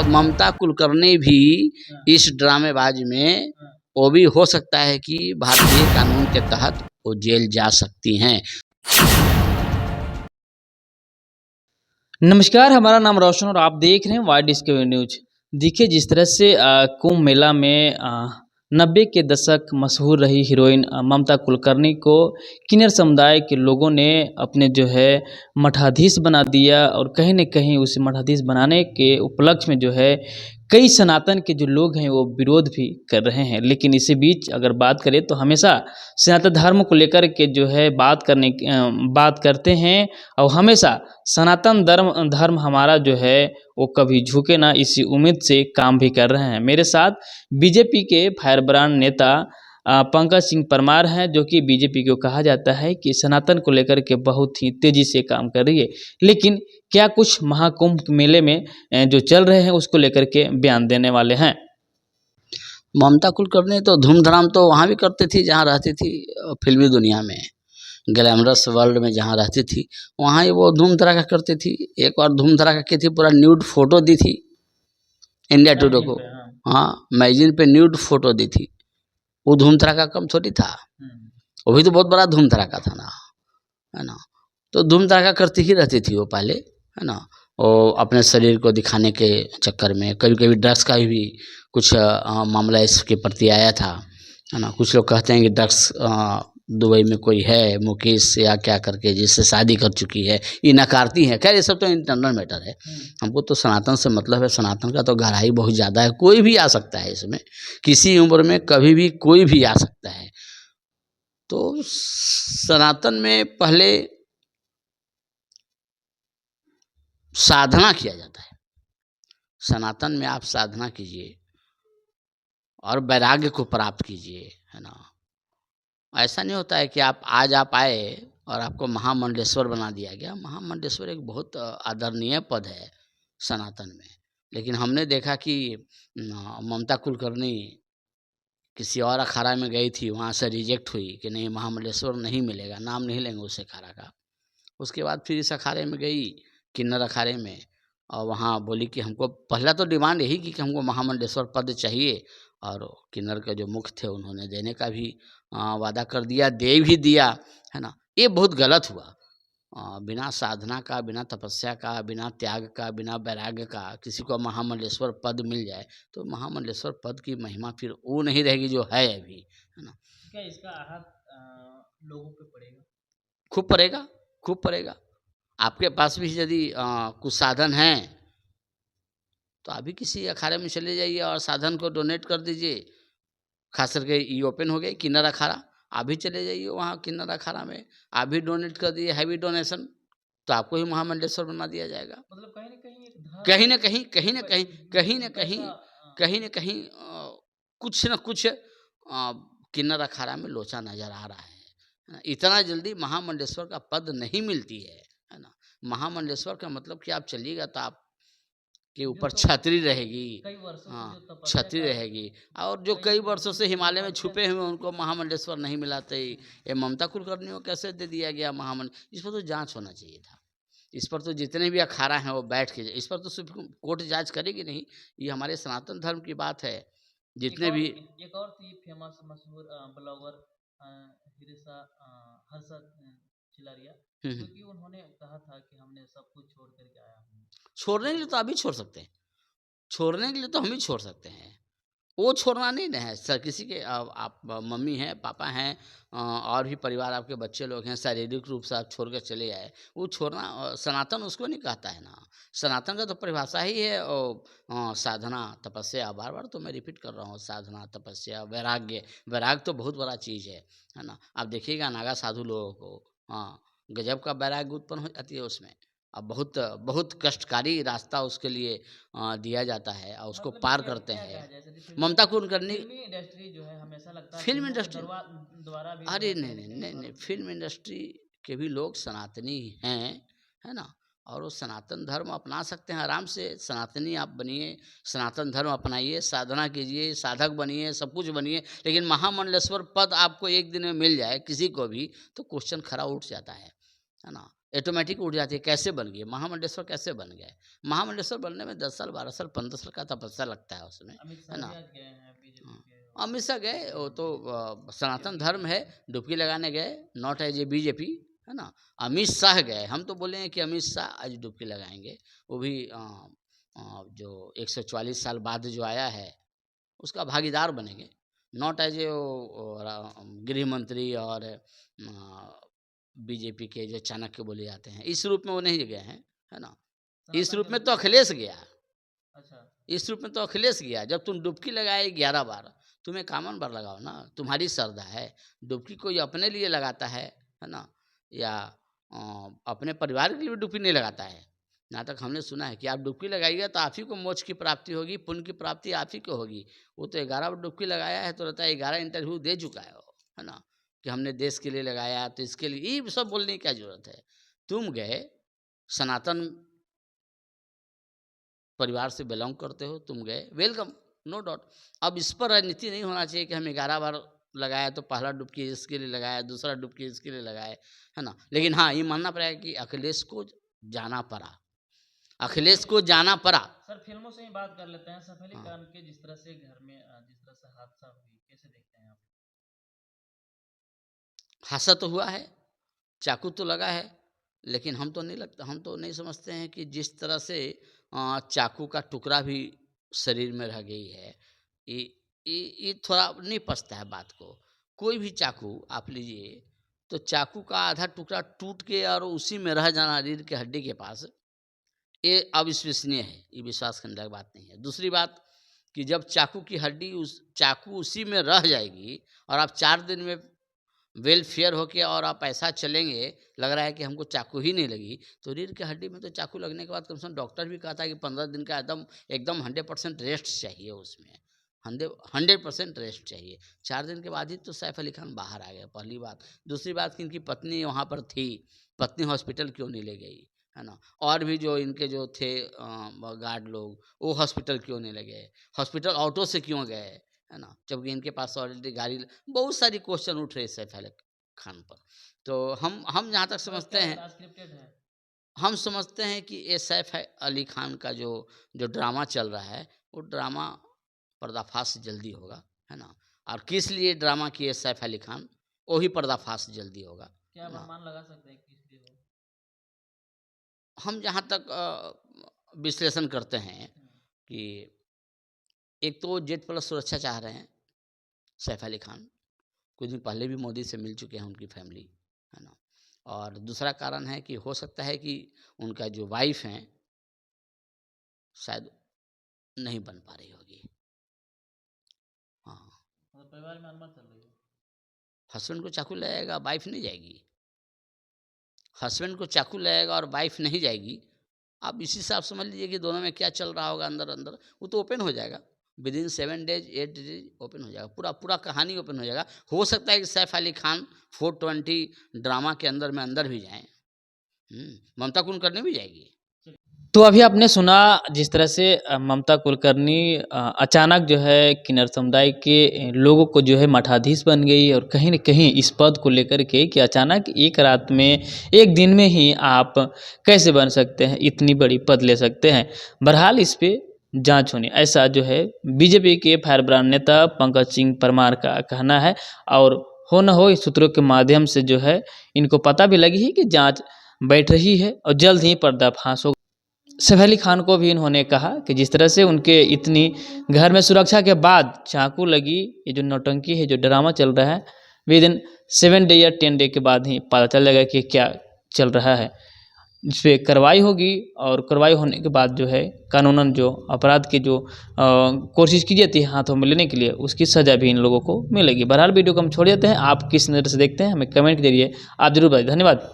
ममता कुलकर्णी भी इस ड्रामेबाज में वो भी हो सकता है कि भारतीय कानून के तहत वो जेल जा सकती हैं। नमस्कार, हमारा नाम रोशन और आप देख रहे हैं वाई डिस्कवरी न्यूज। देखिए, जिस तरह से कुंभ मेला में 90 के दशक मशहूर रही हीरोइन ममता कुलकर्णी को किन्नर समुदाय के लोगों ने अपने जो है मठाधीश बना दिया, और कहीं न कहीं उस मठाधीश बनाने के उपलक्ष्य में जो है कई सनातन के जो लोग हैं वो विरोध भी कर रहे हैं। लेकिन इसी बीच अगर बात करें तो हमेशा सनातन धर्म को लेकर के जो है बात करते हैं, और हमेशा सनातन धर्म हमारा जो है वो कभी झुके ना, इसी उम्मीद से काम भी कर रहे हैं। मेरे साथ बीजेपी के फायरब्रांड नेता पंकज सिंह परमार हैं, जो कि बीजेपी को कहा जाता है कि सनातन को लेकर के बहुत ही तेजी से काम कर रही है। लेकिन क्या कुछ महाकुंभ मेले में जो चल रहे हैं उसको लेकर के बयान देने वाले हैं। ममता कुलकर्णी तो धूमधाम तो वहाँ भी करती थी जहाँ रहती थी, फिल्मी दुनिया में, ग्लैमरस वर्ल्ड में जहाँ रहती थी वहाँ ही वो धूम धड़ाका करती थी। एक बार धूम धड़ाका की थी, पूरा न्यूड फोटो दी थी इंडिया टुडे को। हाँ, मैगजीन पे न्यूड फोटो दी थी। वो धूम धड़ाका कम थोड़ी था, वो भी तो बहुत बड़ा धूम धड़ाका था ना, है ना। तो धूम धड़ाका करती ही रहती थी वो पहले, है ना। वो अपने शरीर को दिखाने के चक्कर में कभी कभी ड्रग्स का भी कुछ मामला इसके प्रति आया था, है ना। कुछ लोग कहते हैं कि ड्रग्स दुबई में कोई है मुकेश या क्या करके जिससे शादी कर चुकी है, ये नकारती है। खैर ये सब तो इंटरनल मैटर है, हमको तो सनातन से मतलब है। सनातन का तो गहराई बहुत ज़्यादा है, कोई भी आ सकता है इसमें, किसी उम्र में कभी भी कोई भी आ सकता है। तो सनातन में पहले साधना किया जाता है। सनातन में आप साधना कीजिए और वैराग्य को प्राप्त कीजिए, है ना। ऐसा नहीं होता है कि आप आए और आपको महामंडलेश्वर बना दिया गया। महामंडलेश्वर एक बहुत आदरणीय पद है सनातन में। लेकिन हमने देखा कि ममता कुलकर्णी किसी और अखाड़ा में गई थी, वहाँ से रिजेक्ट हुई कि नहीं महामंडलेश्वर नहीं मिलेगा, नाम नहीं लेंगे उस अखाड़ा का। उसके बाद फिर इस अखाड़े में गई, किन्नर अखाड़े में, और वहाँ बोली कि हमको पहला तो डिमांड यही की कि हमको महामंडलेश्वर पद चाहिए, और किन्नर के जो मुख थे उन्होंने देने का भी वादा कर दिया, दे भी दिया, है ना। ये बहुत गलत हुआ। बिना साधना का, बिना तपस्या का, बिना त्याग का, बिना वैराग्य का किसी को महामंडलेश्वर पद मिल जाए तो महामंडलेश्वर पद की महिमा फिर वो नहीं रहेगी जो है अभी, है ना। क्या इसका आहत लोगों पे पड़ेगा? खूब पड़ेगा, खूब पड़ेगा। आपके पास भी यदि कुछ साधन हैं तो आप भी किसी अखाड़े में चले जाइए और साधन को डोनेट कर दीजिए। खास करके ये ओपन हो गई किन्नर अखाड़ा, आप भी चले जाइए वहाँ किन्नर अखाड़ा में, आप भी डोनेट कर दीजिए हैवी डोनेशन, तो आपको ही महामंडलेश्वर बना दिया जाएगा। मतलब कहीं न कहीं एक धर्म कहीं न कहीं, कहीं न कहीं, कहीं न कहीं, पैसा कहीं न कहीं कुछ न कुछ किन्नर अखाड़ा में लोचा नज़र आ रहा है। इतना जल्दी महामंडलेश्वर का पद नहीं मिलती है ना। महामंडलेश्वर का मतलब कि आप चलिएगा तो आप के जो ऊपर तो छतरी रहेगी, कई वर्षों से हाँ, जो तपस्या छतरी का रहेगी। और जो कई कई वर्षों वर्षों से से जो हिमालय में तपस्या छुपे हुए उनको महामंडलेश्वर नहीं मिला, तो ये ममता कुलकर्णी को कैसे दे दिया गया महामंड। इस पर तो जांच होना चाहिए था। इस पर तो जितने भी अखाड़ा हैं वो बैठ के, इस पर तो सिर्फ कोर्ट जांच करेगी नहीं, ये हमारे सनातन धर्म की बात है। जितने भी एक और थी फेमस मशहूर ब्लॉगर हिरिसा हर्षा चिलारिया, हम्म, क्योंकि उन्होंने कहा था कि हमने सब कुछ छोड़ करके आया हूँ। छोड़ने के लिए तो अभी छोड़ सकते हैं, छोड़ने के लिए तो हम ही छोड़ सकते हैं। वो छोड़ना नहीं ना है सर, किसी के आप मम्मी हैं, पापा हैं, और भी परिवार आपके बच्चे लोग हैं, शारीरिक रूप से आप छोड़ कर चले आए, वो छोड़ना सनातन उसको नहीं कहता है ना। सनातन का तो परिभाषा ही है साधना तपस्या। बार बार तो मैं रिपीट कर रहा हूँ, साधना तपस्या वैराग्य। वैराग्य तो बहुत बड़ा चीज़ है ना। आप देखिएगा नागा साधु लोगों को, हाँ, गजब का वैराग्य उत्पन्न हो जाती है उसमें। अब बहुत बहुत कष्टकारी रास्ता उसके लिए दिया जाता है और उसको मतलब पार क्या करते क्या हैं। कहा जाए, जैसे ममता कुलकर्णी फिल्मी इंडस्ट्री जो है हमेशा लगता है फिल्म फिल्मों के इंडस्ट्री, द्वारा भी जो अरे है नहीं कहीं नहीं न कहीं नहीं नहीं, प्रभावित फिल्म इंडस्ट्री के भी लोग सनातनी हैं, है ना। और वो सनातन धर्म अपना सकते हैं आराम से। सनातनी आप बनिए, सनातन धर्म अपनाइए, साधना कीजिए, साधक बनिए, सब कुछ बनिए। लेकिन महामंडलेश्वर पद आपको एक दिन में मिल जाए किसी को भी तो क्वेश्चन खड़ा उठ जाता है ना। ऑटोमेटिक उठ जाती है। कैसे बन गई महामंडलेश्वर, कैसे बन गए? महामंडलेश्वर बनने में 10 साल 12 साल 15 साल का तपस्या लगता है उसमें, अमित है शाह ना? भी आज गए हैं बीजेपी हाँ, के। अमित शाह गए, वो तो सनातन धर्म है, डुबकी लगाने गए, नॉट एज ए बीजेपी, है ना? अमित शाह गए, हम तो बोले हैं कि अमित शाह आज डुबकी लगाएंगे, वो भी जो 144 साल बाद जो आया है उसका भागीदार बनेंगे, नॉट एज ए गृह मंत्री और बीजेपी के जो चाणक्य बोले जाते हैं, इस रूप में वो नहीं गए हैं, है ना? इस रूप में तो अखिलेश गया। अच्छा। इस रूप में तो अखिलेश गया। जब तुम डुबकी लगाए 11 बार, तुम इक्यावन बार लगाओ ना, तुम्हारी श्रद्धा है। डुबकी कोई अपने लिए लगाता है ना? या अपने परिवार के लिए भी डुबकी नहीं लगाता है। जहाँ तक हमने सुना है कि आप डुबकी लगाइएगा तो आप ही को मोक्ष की प्राप्ति होगी, पुण्य की प्राप्ति आप ही को होगी। वो तो 11 बार डुबकी लगाया है तो रहता है 11 इंटरव्यू दे चुका है वो, है ना? कि हमने देश के लिए लगाया तो इसके लिए, ये सब बोलने की क्या ज़रूरत है? तुम गए, सनातन परिवार से बिलोंग करते हो, तुम गए, वेलकम, नो डाउट। अब इस पर राजनीति नहीं होना चाहिए कि हम 11 बार लगाया तो पहला डुबकी इसके लिए लगाया, दूसरा डुबकी इसके लिए लगाए, है ना? लेकिन हाँ, ये मानना पड़ेगा कि अखिलेश को जाना पड़ा, अखिलेश को जाना पड़ा। सर फिल्मों से ही बात कर लेते हैं। सैफ अली हाँ। खान के जिस तरह से घर में जिस तरह से हादसा हुई, कैसे देखते हैं आप? हादसा तो हुआ है, चाकू तो लगा है, लेकिन हम तो नहीं समझते हैं कि जिस तरह से चाकू का टुकड़ा भी शरीर में रह गई है, ये ये थोड़ा नहीं पचता है बात को। कोई भी चाकू आप लीजिए, तो चाकू का आधा टुकड़ा टूट के और उसी में रह जाना रीढ़ के हड्डी के पास, ये अविश्वसनीय है, ये विश्वास करने लायक बात नहीं है। दूसरी बात कि जब चाकू की हड्डी चाकू उसी में रह जाएगी और आप 4 दिन में वेलफेयर होके और आप ऐसा चलेंगे, लग रहा है कि हमको चाकू ही नहीं लगी, तो रीढ़ की हड्डी में तो चाकू लगने के बाद कम से कम डॉक्टर भी कहता है कि 15 दिन का एकदम 100% रेस्ट चाहिए उसमें, 100% रेस्ट चाहिए। 4 दिन के बाद ही तो सैफ अली खान बाहर आ गए, पहली बात। दूसरी बात कि इनकी पत्नी वहाँ पर थी, पत्नी हॉस्पिटल क्यों नहीं ले गई, है ना? और भी जो इनके जो थे गार्ड लोग, वो हॉस्पिटल क्यों नहीं ले गए, हॉस्पिटल ऑटो से क्यों गए, है ना? जबकि इनके पास ऑलरेडी गाड़ी, बहुत सारी क्वेश्चन उठ रहे सैफ अली खान पर। तो हम जहाँ तक समझते हैं, स्क्रिप्टेड है। हम समझते हैं कि ये सैफ अली खान का जो जो ड्रामा चल रहा है, वो ड्रामा पर्दाफाश जल्दी होगा, है ना? और किस लिए ड्रामा किए सैफ अली खान, वो ही पर्दाफाश जल्दी होगा, क्या है आप ना? अनुमान लगा सकते हैं किस लिए हो? हम जहाँ तक विश्लेषण करते हैं कि एक तो जेड प्लस सुरक्षा चाह रहे हैं सैफ अली खान, कुछ दिन पहले भी मोदी से मिल चुके हैं उनकी फैमिली, है ना? और दूसरा कारण है कि हो सकता है कि उनका जो वाइफ हैं, शायद नहीं बन पा रही होगी। हाँ, और परिवार में अनुमान चल रही है। हस्बैंड को चाकू लगाएगा, वाइफ नहीं जाएगी। हस्बैंड को चाकू लगाएगा और वाइफ नहीं जाएगी। आप इसी से आप समझ लीजिए कि दोनों में क्या चल रहा होगा अंदर-अंदर। वो तो ओपन हो जाएगा। विदिन 7 डेज़ 8 डेज़ ओपन हो जाएगा। पूरा कहानी ओपन हो जाएगा। हो सकता है कि सैफ अली खान 420 ड्रामा के अंदर भी जाएँ। ममता कुलकर्णी भी जाएगी। तो अभी आपने सुना जिस तरह से ममता कुलकर्णी अचानक जो है किन्नर समुदाय के लोगों को जो है मठाधीश बन गई, और कहीं न कहीं इस पद को लेकर के कि अचानक एक रात में, एक दिन में ही आप कैसे बन सकते हैं, इतनी बड़ी पद ले सकते हैं। बहरहाल इस पे जाँच होनी, ऐसा जो है बीजेपी के फायर ब्रांड नेता पंकज सिंह परमार का कहना है। और हो न हो इस सूत्रों के माध्यम से जो है इनको पता भी लगी है कि जाँच बैठ रही है और जल्द ही पर्दाफाश होगा। सैफ अली खान को भी इन्होंने कहा कि जिस तरह से उनके इतनी घर में सुरक्षा के बाद चाकू लगी, ये जो नौटंकी है, जो ड्रामा चल रहा है, विदिन 7 डे या 10 डे के बाद ही पता चलेगा कि क्या चल रहा है। इस पे कार्रवाई होगी, और कार्रवाई होने के बाद जो है कानूनन जो अपराध की जो कोशिश की जाती है हाथों में लेने के लिए, उसकी सज़ा भी इन लोगों को मिलेगी। बहरहाल वीडियो को हम छोड़ देते हैं। आप किस नज़र से देखते हैं हमें कमेंट के जरिए आप जरूर बताइए। धन्यवाद।